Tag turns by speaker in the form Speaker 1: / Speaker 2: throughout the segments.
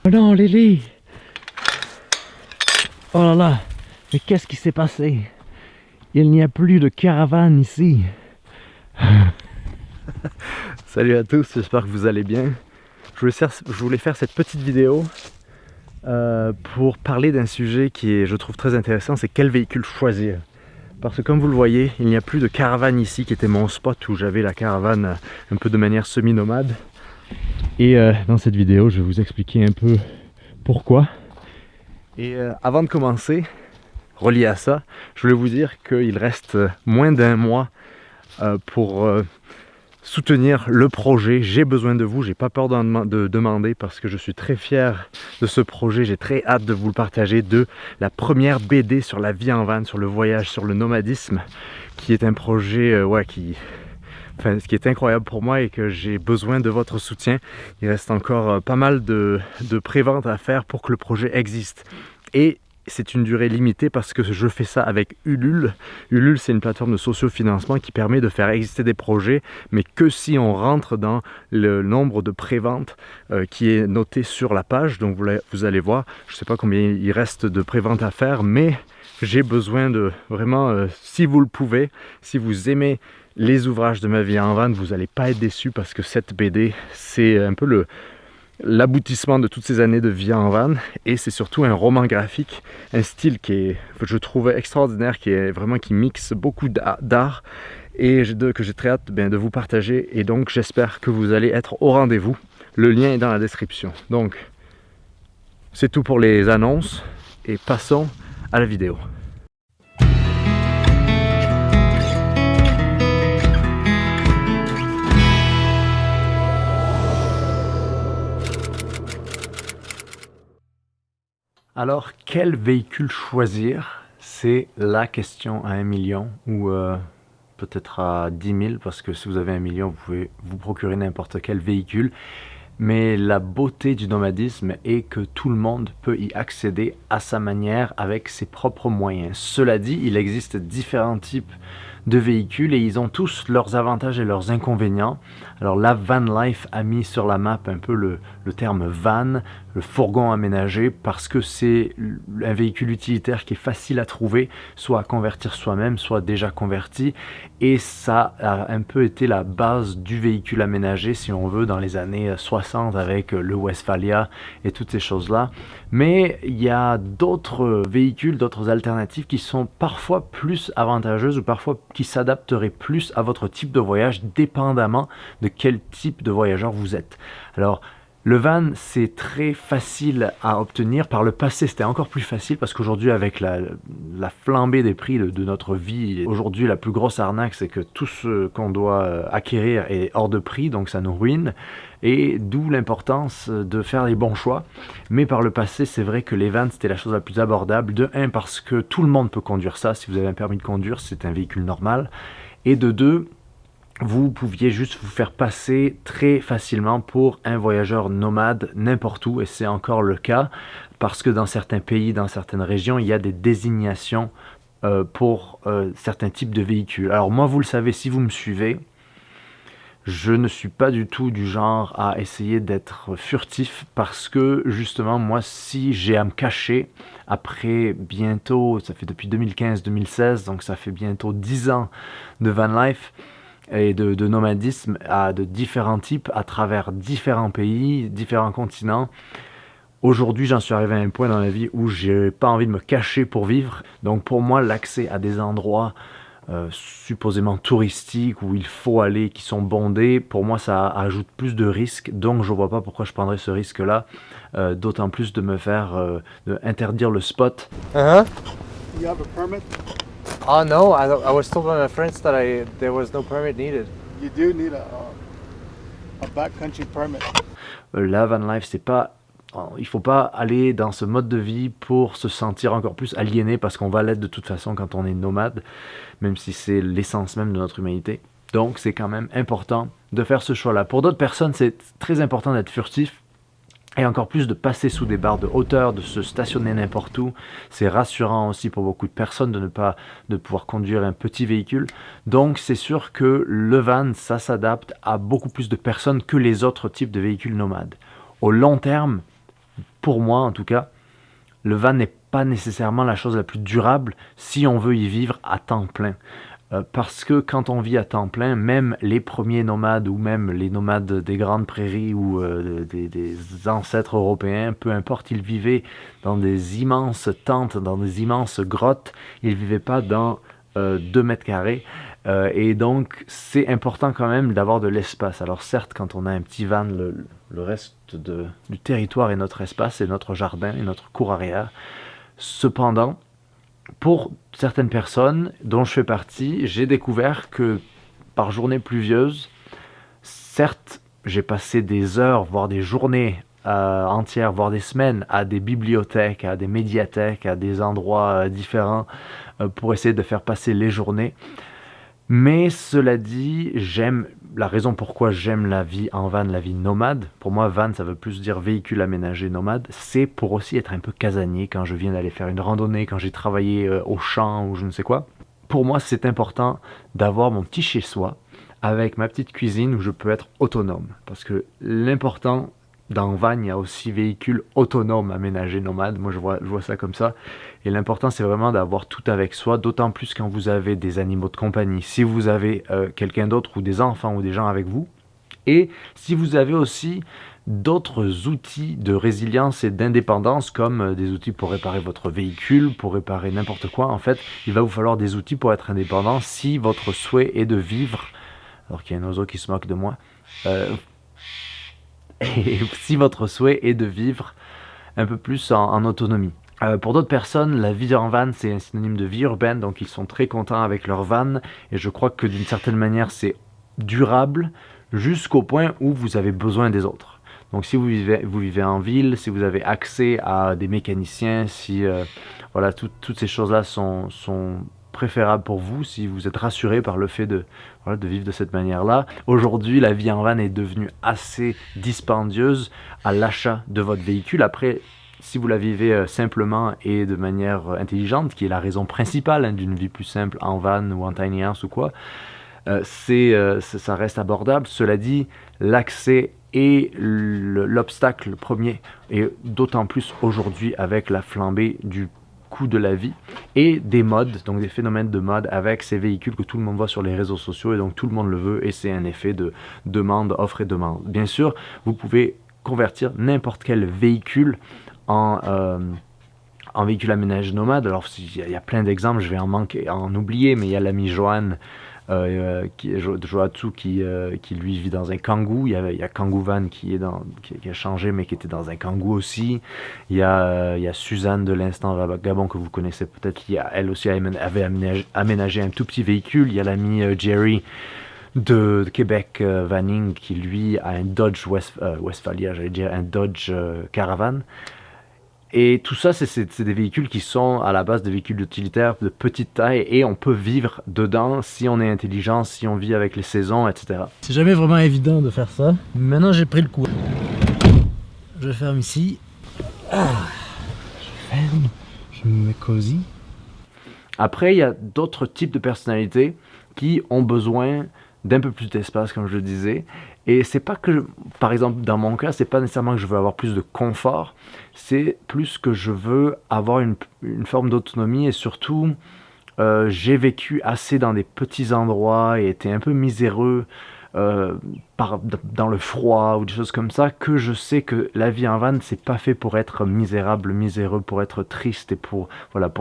Speaker 1: Oh non, Lily! Oh là là! Mais qu'est-ce qui s'est passé? Il n'y a plus de caravane ici. Salut à tous, j'espère que vous allez bien. Je voulais faire cette petite vidéo pour parler d'un sujet qui est, je trouve, très intéressant, c'est quel véhicule choisir. Parce que comme vous le voyez, il n'y a plus de caravane ici, qui était mon spot où j'avais la caravane un peu de manière semi-nomade. Et dans cette vidéo, je vais vous expliquer un peu pourquoi. Et avant de commencer, relié à ça, je voulais vous dire qu'il reste moins d'un mois pour soutenir le projet. J'ai besoin de vous, j'ai pas peur de demander parce que je suis très fier de ce projet. J'ai très hâte de vous le partager, de la première BD sur la vie en van, sur le voyage, sur le nomadisme, qui est un projet ce qui est incroyable pour moi et que j'ai besoin de votre soutien. Il reste encore pas mal de pré-vente à faire pour que le projet existe. Et c'est une durée limitée parce que je fais ça avec Ulule. Ulule, c'est une plateforme de socio-financement qui permet de faire exister des projets, mais que si on rentre dans le nombre de préventes qui est noté sur la page. Donc vous allez voir, je ne sais pas combien il reste de préventes à faire, mais j'ai besoin de vraiment, si vous le pouvez, si vous aimez les ouvrages de ma vie en van, vous n'allez pas être déçus parce que cette BD, c'est un peu l'aboutissement de toutes ces années de vie en van, et c'est surtout un roman graphique, un style qui est, je trouve, extraordinaire, qui mixe beaucoup d'art et que j'ai très hâte de vous partager, et donc j'espère que vous allez être au rendez-vous. Le lien est dans la description. Donc c'est tout pour les annonces et passons à la vidéo. Alors, quel véhicule choisir? C'est la question à 1 million ou peut-être à 10 000, parce que si vous avez 1 million, vous pouvez vous procurer n'importe quel véhicule. Mais la beauté du nomadisme est que tout le monde peut y accéder à sa manière, avec ses propres moyens. Cela dit, il existe différents types de véhicules et ils ont tous leurs avantages et leurs inconvénients. Alors la van life a mis sur la map un peu le terme van, le fourgon aménagé, parce que c'est un véhicule utilitaire qui est facile à trouver, soit à convertir soi-même, soit déjà converti, et ça a un peu été la base du véhicule aménagé, si on veut, dans les années 60 avec le Westphalia et toutes ces choses-là. Mais il y a d'autres véhicules, d'autres alternatives qui sont parfois plus avantageuses ou parfois qui s'adapteraient plus à votre type de voyage, dépendamment de quel type de voyageur vous êtes. Alors, le van, c'est très facile à obtenir. Par le passé, c'était encore plus facile parce qu'aujourd'hui, avec la flambée des prix de notre vie, aujourd'hui, la plus grosse arnaque, c'est que tout ce qu'on doit acquérir est hors de prix, donc ça nous ruine. Et d'où l'importance de faire les bons choix. Mais par le passé, c'est vrai que les vans, c'était la chose la plus abordable. De 1, parce que tout le monde peut conduire ça. Si vous avez un permis de conduire, c'est un véhicule normal. Et de 2, vous pouviez juste vous faire passer très facilement pour un voyageur nomade n'importe où, et c'est encore le cas, parce que dans certains pays, dans certaines régions, il y a des désignations pour certains types de véhicules. Alors moi, vous le savez, si vous me suivez, je ne suis pas du tout du genre à essayer d'être furtif, parce que justement, moi, si j'ai à me cacher, après bientôt, ça fait depuis 2015-2016, donc ça fait bientôt 10 ans de van life, et de nomadisme de différents types à travers différents pays, différents continents. Aujourd'hui, j'en suis arrivé à un point dans la vie où j'ai pas envie de me cacher pour vivre. Donc pour moi, l'accès à des endroits supposément touristiques où il faut aller, qui sont bondés, pour moi ça ajoute plus de risques. Donc je vois pas pourquoi je prendrais ce risque-là, d'autant plus de me faire interdire le spot.
Speaker 2: Uh-huh.
Speaker 3: You have a permit?
Speaker 2: Oh no, I was told by my friends that there was no permit needed.
Speaker 3: You do need a backcountry permit.
Speaker 1: La van life, c'est pas... Il faut pas aller dans ce mode de vie pour se sentir encore plus aliéné, parce qu'on va l'être de toute façon quand on est nomade, même si c'est l'essence même de notre humanité. Donc c'est quand même important de faire ce choix-là. Pour d'autres personnes, c'est très important d'être furtif, et encore plus de passer sous des barres de hauteur, de se stationner n'importe où. C'est rassurant aussi pour beaucoup de personnes de pouvoir conduire un petit véhicule. Donc c'est sûr que le van, ça s'adapte à beaucoup plus de personnes que les autres types de véhicules nomades. Au long terme, pour moi en tout cas, le van n'est pas nécessairement la chose la plus durable si on veut y vivre à temps plein. Parce que quand on vit à temps plein, même les premiers nomades ou même les nomades des grandes prairies ou des ancêtres européens, peu importe, ils vivaient dans des immenses tentes, dans des immenses grottes, ils ne vivaient pas dans 2 mètres carrés. Et donc, c'est important quand même d'avoir de l'espace. Alors certes, quand on a un petit van, le reste du territoire est notre espace, c'est notre jardin et notre cour arrière. Cependant, pour certaines personnes dont je fais partie, j'ai découvert que par journée pluvieuse, certes, j'ai passé des heures, voire des journées entières, voire des semaines à des bibliothèques, à des médiathèques, à des endroits différents pour essayer de faire passer les journées. Mais cela dit, la raison pourquoi j'aime la vie en van, la vie nomade, pour moi van ça veut plus dire véhicule aménagé nomade, c'est pour aussi être un peu casanier quand je viens d'aller faire une randonnée, quand j'ai travaillé au champ ou je ne sais quoi. Pour moi c'est important d'avoir mon petit chez-soi avec ma petite cuisine où je peux être autonome. Parce que l'important dans van, il y a aussi véhicule autonome aménagé nomade, moi je vois ça comme ça. Et l'important c'est vraiment d'avoir tout avec soi, d'autant plus quand vous avez des animaux de compagnie, si vous avez quelqu'un d'autre ou des enfants ou des gens avec vous, et si vous avez aussi d'autres outils de résilience et d'indépendance comme des outils pour réparer votre véhicule, pour réparer n'importe quoi, en fait, il va vous falloir des outils pour être indépendant si votre souhait est de vivre, alors qu'il y a un oiseau qui se moque de moi, et si votre souhait est de vivre un peu plus en autonomie. Pour d'autres personnes, la vie en van, c'est un synonyme de vie urbaine, donc ils sont très contents avec leur van, et je crois que d'une certaine manière, c'est durable jusqu'au point où vous avez besoin des autres. Donc si vous vivez en ville, si vous avez accès à des mécaniciens, si voilà, toutes ces choses-là sont préférables pour vous, si vous êtes rassuré par le fait de vivre de cette manière-là. Aujourd'hui, la vie en van est devenue assez dispendieuse à l'achat de votre véhicule. Après, si vous la vivez simplement et de manière intelligente, qui est la raison principale d'une vie plus simple en van ou en tiny house ou quoi, ça reste abordable. Cela dit, l'accès est l'obstacle premier, et d'autant plus aujourd'hui avec la flambée du coût de la vie et des modes, donc des phénomènes de mode avec ces véhicules que tout le monde voit sur les réseaux sociaux et donc tout le monde le veut et c'est un effet de demande, offre et demande. Bien sûr, vous pouvez convertir n'importe quel véhicule en véhicule aménagé nomade. Alors il y a plein d'exemples, je vais en oublier, mais il y a l'ami Johan Joatsu qui lui vit dans un Kangoo. Il y a Kangoo Van qui a changé mais qui était dans un Kangoo aussi. Il y a Suzanne de l'Instant Vagabond que vous connaissez peut-être, elle aussi avait aménagé un tout petit véhicule. Il y a l'ami Jerry de Québec Vanning qui lui a un Dodge Westphalia, j'allais dire un Dodge Caravan. Et tout ça, c'est des véhicules qui sont à la base des véhicules utilitaires de petite taille et on peut vivre dedans si on est intelligent, si on vit avec les saisons, etc.
Speaker 4: C'est jamais vraiment évident de faire ça. Maintenant, j'ai pris le coup. Je ferme ici. Je ferme. Je me mets cosy.
Speaker 1: Après, il y a d'autres types de personnalités qui ont besoin d'un peu plus d'espace, comme je le disais. Et c'est pas que, par exemple, dans mon cas, c'est pas nécessairement que je veux avoir plus de confort, c'est plus que je veux avoir une forme d'autonomie et surtout, j'ai vécu assez dans des petits endroits et été un peu miséreux dans le froid ou des choses comme ça, que je sais que la vie en van, c'est pas fait pour être misérable, miséreux, pour être triste et pour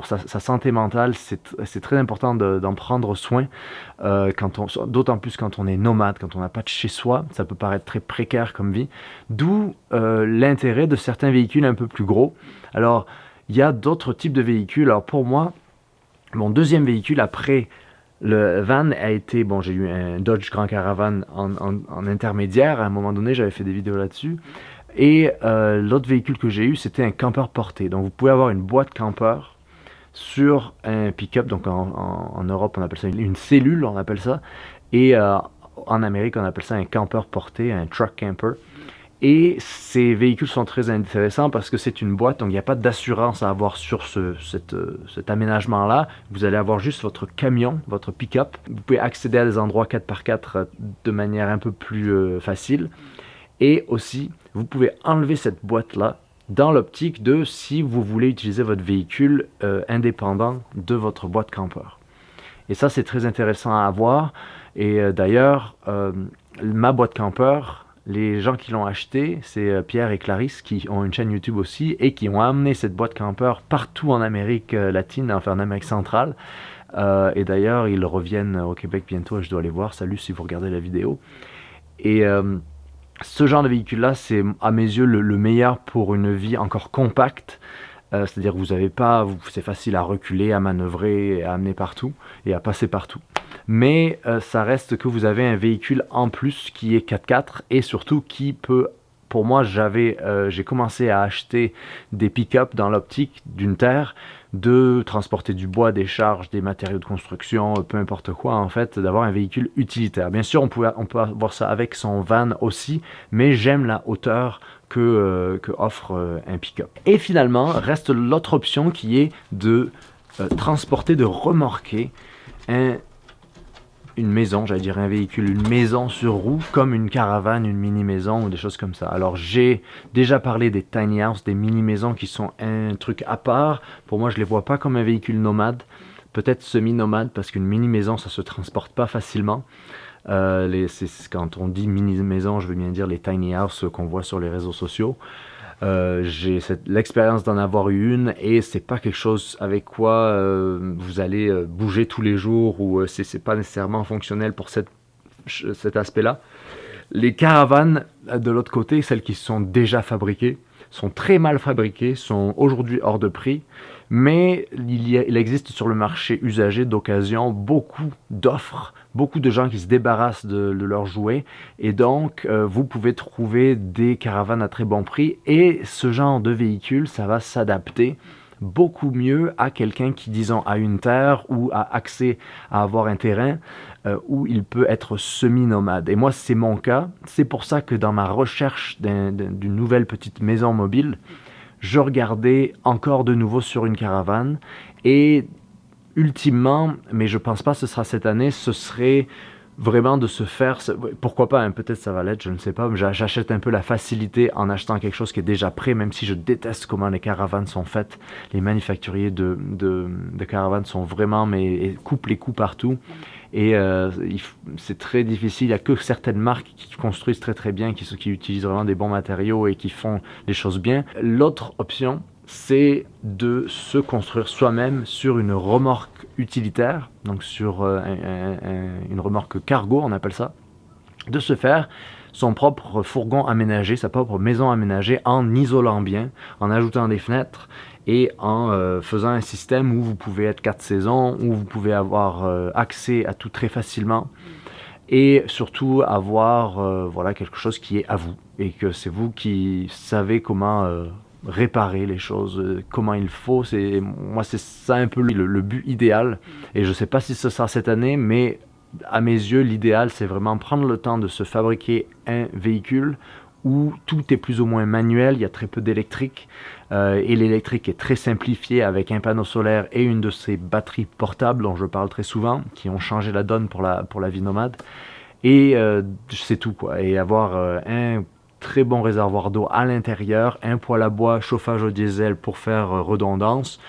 Speaker 1: sa santé mentale, c'est très important d'en prendre soin, d'autant plus quand on est nomade, quand on n'a pas de chez soi, ça peut paraître très précaire comme vie, d'où l'intérêt de certains véhicules un peu plus gros. Alors, il y a d'autres types de véhicules. Alors pour moi, mon deuxième véhicule après le van a été, j'ai eu un Dodge Grand Caravan en intermédiaire, à un moment donné j'avais fait des vidéos là-dessus, et l'autre véhicule que j'ai eu c'était un campeur porté, donc vous pouvez avoir une boîte campeur sur un pick-up, donc en Europe on appelle ça une cellule, on appelle ça, et en Amérique on appelle ça un campeur porté, un truck camper. Et ces véhicules sont très intéressants parce que c'est une boîte, donc il n'y a pas d'assurance à avoir sur cet aménagement-là. Vous allez avoir juste votre camion, votre pick-up. Vous pouvez accéder à des endroits 4x4 de manière un peu plus facile. Et aussi, vous pouvez enlever cette boîte-là dans l'optique de si vous voulez utiliser votre véhicule indépendant de votre boîte campeur. Et ça, c'est très intéressant à avoir. Et d'ailleurs, ma boîte campeur, les gens qui l'ont acheté, c'est Pierre et Clarisse qui ont une chaîne YouTube aussi et qui ont amené cette boîte campeur partout en Amérique latine, enfin en Amérique centrale. Et d'ailleurs, ils reviennent au Québec bientôt et je dois aller voir. Salut si vous regardez la vidéo. Et ce genre de véhicule-là, c'est à mes yeux le meilleur pour une vie encore compacte. C'est-à-dire que vous avez pas, c'est facile à reculer, à manœuvrer, à amener partout et à passer partout. Mais ça reste que vous avez un véhicule en plus qui est 4x4 et surtout qui peut, pour moi, j'ai commencé à acheter des pick-up dans l'optique d'une terre de transporter du bois, des charges, des matériaux de construction, peu importe quoi en fait, d'avoir un véhicule utilitaire. Bien sûr, on peut avoir ça avec son van aussi, mais j'aime la hauteur que offre un pick-up. Et finalement, reste l'autre option qui est de transporter, de remorquer une maison, j'allais dire un véhicule, une maison sur roue, comme une caravane, une mini-maison ou des choses comme ça. Alors j'ai déjà parlé des tiny house, des mini-maisons qui sont un truc à part. Pour moi, je les vois pas comme un véhicule nomade, peut-être semi-nomade, parce qu'une mini-maison, ça se transporte pas facilement. Quand on dit mini-maison, je veux bien dire les tiny house qu'on voit sur les réseaux sociaux. J'ai l'expérience d'en avoir eu une et c'est pas quelque chose avec quoi vous allez bouger tous les jours ou c'est pas nécessairement fonctionnel pour cet aspect-là. Les caravanes, de l'autre côté, celles qui sont déjà fabriquées, sont très mal fabriquées, sont aujourd'hui hors de prix, mais il existe sur le marché usagé d'occasion beaucoup d'offres, beaucoup de gens qui se débarrassent de leurs jouets, et donc vous pouvez trouver des caravanes à très bon prix, et ce genre de véhicule, ça va s'adapter beaucoup mieux à quelqu'un qui, disons, a une terre ou a accès à avoir un terrain où il peut être semi-nomade. Et moi, c'est mon cas. C'est pour ça que dans ma recherche d'une nouvelle petite maison mobile, je regardais encore de nouveau sur une caravane. Et ultimement, mais je pense pas que ce sera cette année, ce serait vraiment de se faire, pourquoi pas, hein, peut-être ça va l'être, je ne sais pas, mais j'achète un peu la facilité en achetant quelque chose qui est déjà prêt, même si je déteste comment les caravanes sont faites. Les manufacturiers de caravanes sont vraiment, mais coupent les coûts partout. Et c'est très difficile, il n'y a que certaines marques qui construisent très très bien, qui utilisent vraiment des bons matériaux et qui font les choses bien. L'autre option, c'est de se construire soi-même sur une remorque utilitaire, donc sur une remorque cargo, on appelle ça, de se faire son propre fourgon aménagé, sa propre maison aménagée en isolant bien, en ajoutant des fenêtres et en faisant un système où vous pouvez être 4 saisons, où vous pouvez avoir accès à tout très facilement et surtout avoir voilà, quelque chose qui est à vous et que c'est vous qui savez comment réparer les choses, comment il faut. Moi, c'est ça un peu le but idéal. Et je ne sais pas si ce sera cette année, mais à mes yeux, l'idéal, c'est vraiment prendre le temps de se fabriquer un véhicule où tout est plus ou moins manuel, il y a très peu d'électrique, et l'électrique est très simplifié avec un panneau solaire et une de ces batteries portables dont je parle très souvent, qui ont changé la donne pour la vie nomade. Et c'est tout, quoi. Et avoir un très bon réservoir d'eau à l'intérieur, un poêle à bois, chauffage au diesel pour faire redondance.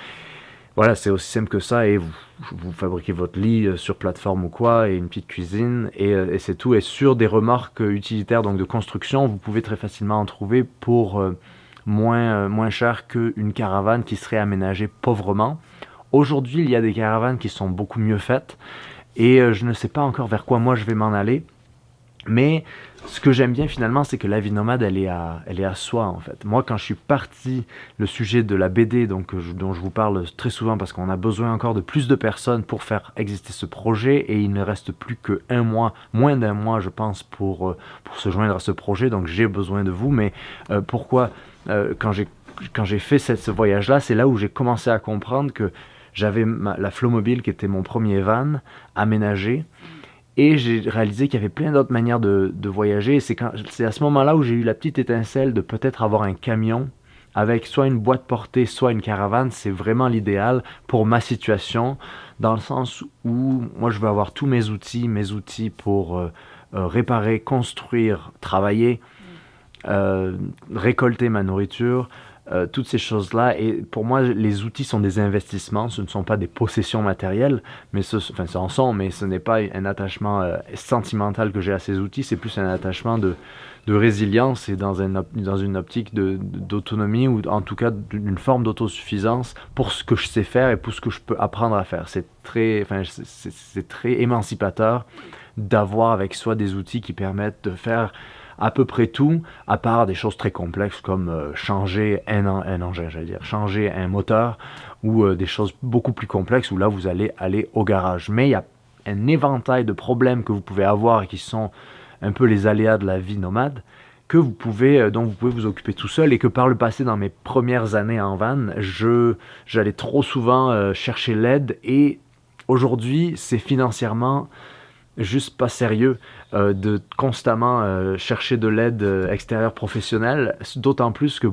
Speaker 1: Voilà, c'est aussi simple que ça, et vous fabriquez votre lit sur plateforme ou quoi, et une petite cuisine, et c'est tout. Et sur des remorques utilitaires, donc de construction, vous pouvez très facilement en trouver pour moins cher qu'une caravane qui serait aménagée pauvrement. Aujourd'hui, il y a des caravanes qui sont beaucoup mieux faites, et je ne sais pas encore vers quoi moi je vais m'en aller. Mais ce que j'aime bien finalement, c'est que la vie nomade, elle est à soi en fait. Moi, quand je suis parti, le sujet de la BD, donc, dont je vous parle très souvent parce qu'on a besoin encore de plus de personnes pour faire exister ce projet, et il ne reste plus qu'un mois, moins d'un mois je pense, pour se joindre à ce projet, donc j'ai besoin de vous. Mais pourquoi quand j'ai fait ce voyage-là, c'est là où j'ai commencé à comprendre que j'avais la Flowmobile qui était mon premier van aménagé. Et j'ai réalisé qu'il y avait plein d'autres manières de voyager. Et c'est à ce moment-là où j'ai eu la petite étincelle de peut-être avoir un camion avec soit une boîte portée, soit une caravane. C'est vraiment l'idéal pour ma situation, dans le sens où moi je veux avoir tous mes outils pour réparer, construire, travailler, récolter ma nourriture, toutes ces choses-là. Et pour moi, les outils sont des investissements, ce ne sont pas des possessions matérielles, mais enfin, ce en sont, mais ce n'est pas un attachement sentimental que j'ai à ces outils, c'est plus un attachement de résilience et dans une optique d'autonomie ou en tout cas d'une forme d'autosuffisance pour ce que je sais faire et pour ce que je peux apprendre à faire. C'est très émancipateur d'avoir avec soi des outils qui permettent de faire à peu près tout, à part des choses très complexes comme changer un engin, j'allais dire, changer un moteur ou des choses beaucoup plus complexes où là vous allez aller au garage. Mais il y a un éventail de problèmes que vous pouvez avoir et qui sont un peu les aléas de la vie nomade que dont vous pouvez vous occuper tout seul et que par le passé, dans mes premières années en van, j'allais trop souvent chercher l'aide et aujourd'hui, c'est financièrement juste pas sérieux de constamment chercher de l'aide extérieure professionnelle, d'autant plus que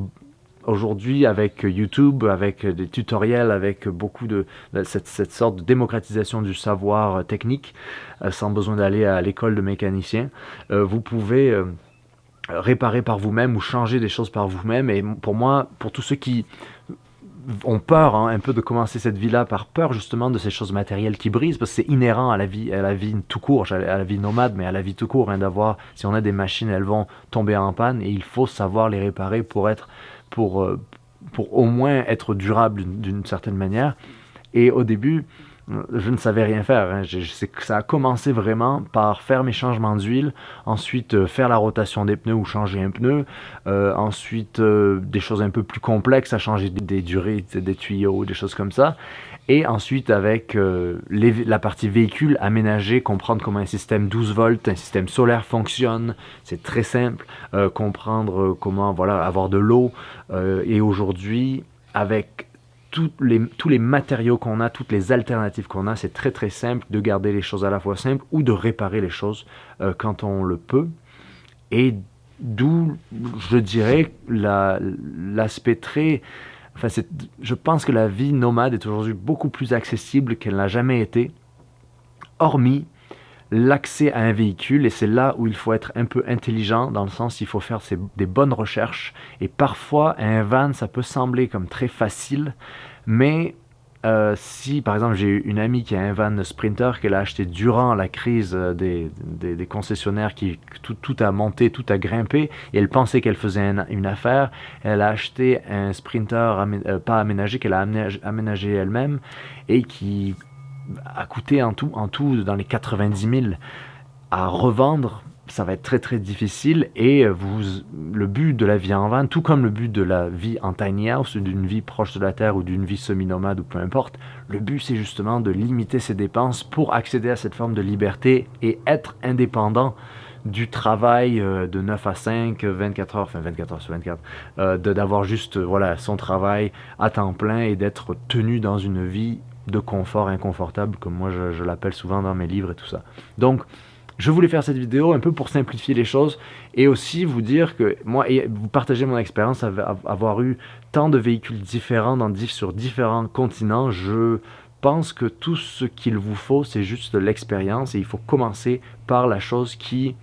Speaker 1: aujourd'hui avec YouTube, avec des tutoriels, avec beaucoup de cette sorte de démocratisation du savoir technique, sans besoin d'aller à l'école de mécanicien, vous pouvez réparer par vous-même ou changer des choses par vous-même. Et pour moi, pour tous ceux qui ont peur un peu de commencer cette vie-là par peur justement de ces choses matérielles qui brisent, parce que c'est inhérent à la vie tout court, à la vie nomade, mais à la vie tout court, d'avoir, si on a des machines, elles vont tomber en panne et il faut savoir les réparer pour au moins être durable d'une certaine manière. Et au début, je ne savais rien faire. Ça a commencé vraiment par faire mes changements d'huile, ensuite faire la rotation des pneus ou changer un pneu, ensuite des choses un peu plus complexes, à changer des durées, des tuyaux, des choses comme ça. Et ensuite avec la partie véhicule, aménager, comprendre comment un système 12 volts, un système solaire fonctionne, c'est très simple, comprendre comment avoir de l'eau. Et aujourd'hui, avec tous les matériaux qu'on a, toutes les alternatives qu'on a, c'est très très simple de garder les choses à la fois simples ou de réparer les choses quand on le peut. Et d'où, je dirais, l'aspect très... Enfin, je pense que la vie nomade est aujourd'hui beaucoup plus accessible qu'elle n'a jamais été, hormis l'accès à un véhicule, et c'est là où il faut être un peu intelligent, dans le sens il faut faire des bonnes recherches, et parfois un van ça peut sembler comme très facile, mais si par exemple j'ai une amie qui a un van Sprinter qu'elle a acheté durant la crise des concessionnaires qui tout a monté, tout a grimpé, et elle pensait qu'elle faisait une affaire, elle a acheté un Sprinter pas aménagé, qu'elle a aménagé elle-même, et qui a coûté en tout dans les 90 000 à revendre. Ça va être très très difficile, et le but de la vie en van, tout comme le but de la vie en tiny house, d'une vie proche de la terre ou d'une vie semi-nomade ou peu importe, le but c'est justement de limiter ses dépenses pour accéder à cette forme de liberté et être indépendant du travail de 9 à 5, 24 heures, enfin 24 heures sur 24, d'avoir juste son travail à temps plein et d'être tenu dans une vie de confort inconfortable, comme moi je l'appelle souvent dans mes livres et tout ça. Donc, je voulais faire cette vidéo un peu pour simplifier les choses et aussi vous dire que moi, et vous partagez mon expérience, avoir eu tant de véhicules différents sur différents continents, je pense que tout ce qu'il vous faut, c'est juste de l'expérience, et il faut commencer par la chose qui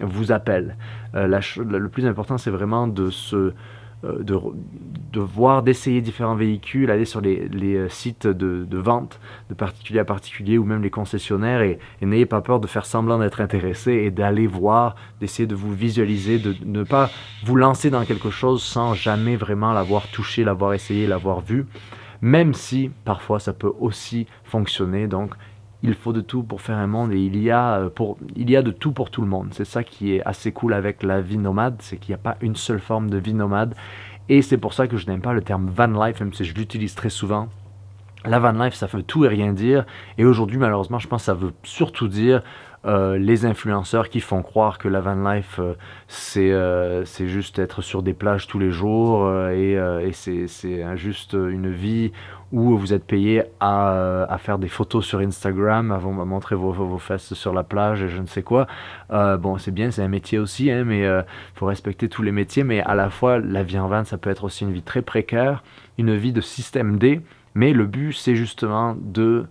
Speaker 1: vous appelle. Le plus important, c'est vraiment de voir, d'essayer différents véhicules, aller sur les sites de vente de particulier à particulier ou même les concessionnaires, et n'ayez pas peur de faire semblant d'être intéressé et d'aller voir, d'essayer de vous visualiser, de ne pas vous lancer dans quelque chose sans jamais vraiment l'avoir touché, l'avoir essayé, l'avoir vu, même si parfois ça peut aussi fonctionner. Donc il faut de tout pour faire un monde, et il y a de tout pour tout le monde. C'est ça qui est assez cool avec la vie nomade, c'est qu'il n'y a pas une seule forme de vie nomade, et c'est pour ça que je n'aime pas le terme van life, même si je l'utilise très souvent. La van life, ça veut tout et rien dire, et aujourd'hui malheureusement je pense que ça veut surtout dire les influenceurs qui font croire que la van life c'est juste être sur des plages tous les jours, et c'est juste une vie où vous êtes payé à faire des photos sur Instagram, à montrer vos fesses sur la plage et je ne sais quoi. Bon, c'est bien, c'est un métier aussi, mais faut respecter tous les métiers, mais à la fois la vie en van ça peut être aussi une vie très précaire, une vie de système D, mais le but c'est justement de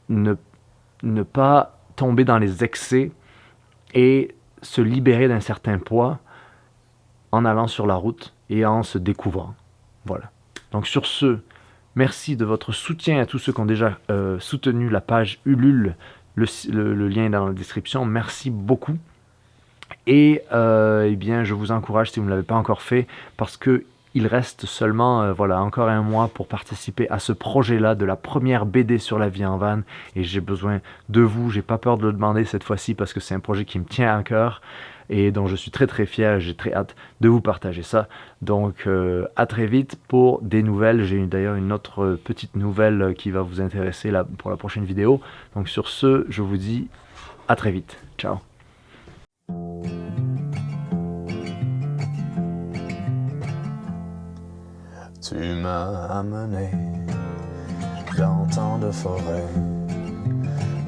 Speaker 1: ne pas tomber dans les excès et se libérer d'un certain poids en allant sur la route et en se découvrant. Voilà. Donc sur ce, merci de votre soutien à tous ceux qui ont déjà soutenu la page Ulule. Le lien est dans la description. Merci beaucoup. Et eh bien, je vous encourage, si vous ne l'avez pas encore fait, parce que il reste seulement voilà, encore un mois pour participer à ce projet-là de la première BD sur la vie en van. Et j'ai besoin de vous. J'ai pas peur de le demander cette fois-ci parce que c'est un projet qui me tient à cœur et dont je suis très très fier. J'ai très hâte de vous partager ça. Donc à très vite pour des nouvelles. J'ai d'ailleurs une autre petite nouvelle qui va vous intéresser là, pour la prochaine vidéo. Donc sur ce, je vous dis à très vite. Ciao.
Speaker 5: Tu m'as amené dans tant de forêts,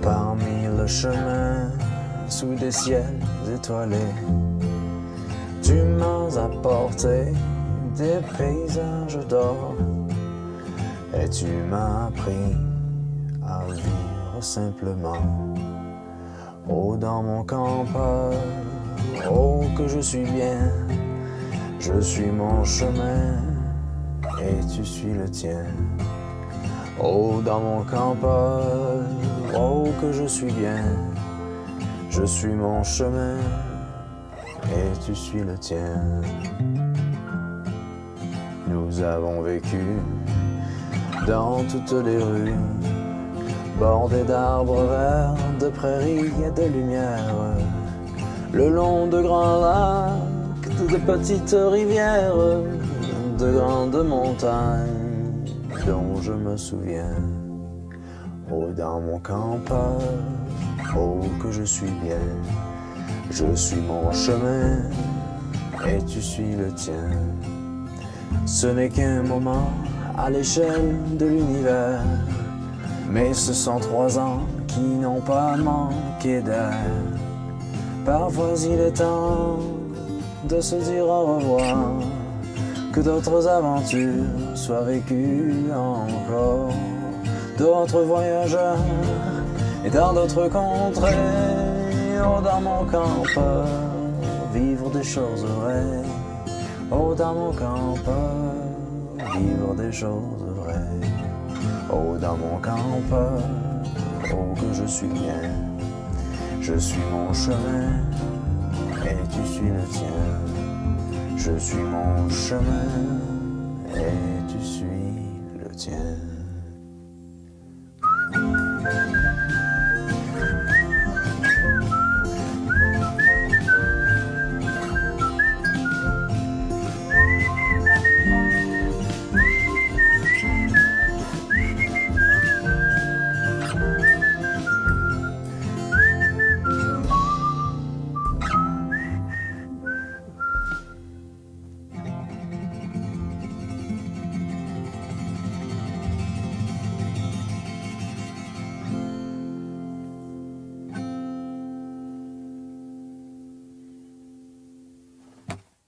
Speaker 5: parmi le chemin, sous des ciels étoilés. Tu m'as apporté des paysages d'or et tu m'as appris à vivre simplement. Oh, dans mon campeur, oh que je suis bien, je suis mon chemin et tu suis le tien. Oh, dans mon campeur, oh que je suis bien, je suis mon chemin et tu suis le tien. Nous avons vécu dans toutes les rues, bordées d'arbres verts, de prairies et de lumière, le long de grands lacs, de petites rivières, de grandes montagnes dont je me souviens. Oh, dans mon campeur, oh que je suis bien, je suis mon chemin et tu suis le tien. Ce n'est qu'un moment à l'échelle de l'univers, mais ce sont 3 ans qui n'ont pas manqué d'air. Parfois il est temps de se dire au revoir, que d'autres aventures soient vécues encore, d'autres voyageurs et dans d'autres contrées. Oh, dans mon campeur, vivre des choses vraies. Oh, dans mon campeur, vivre des choses vraies. Oh, dans mon campeur, oh que je suis bien, je suis mon chemin et tu suis le tien. Je suis mon chemin et tu suis le tien.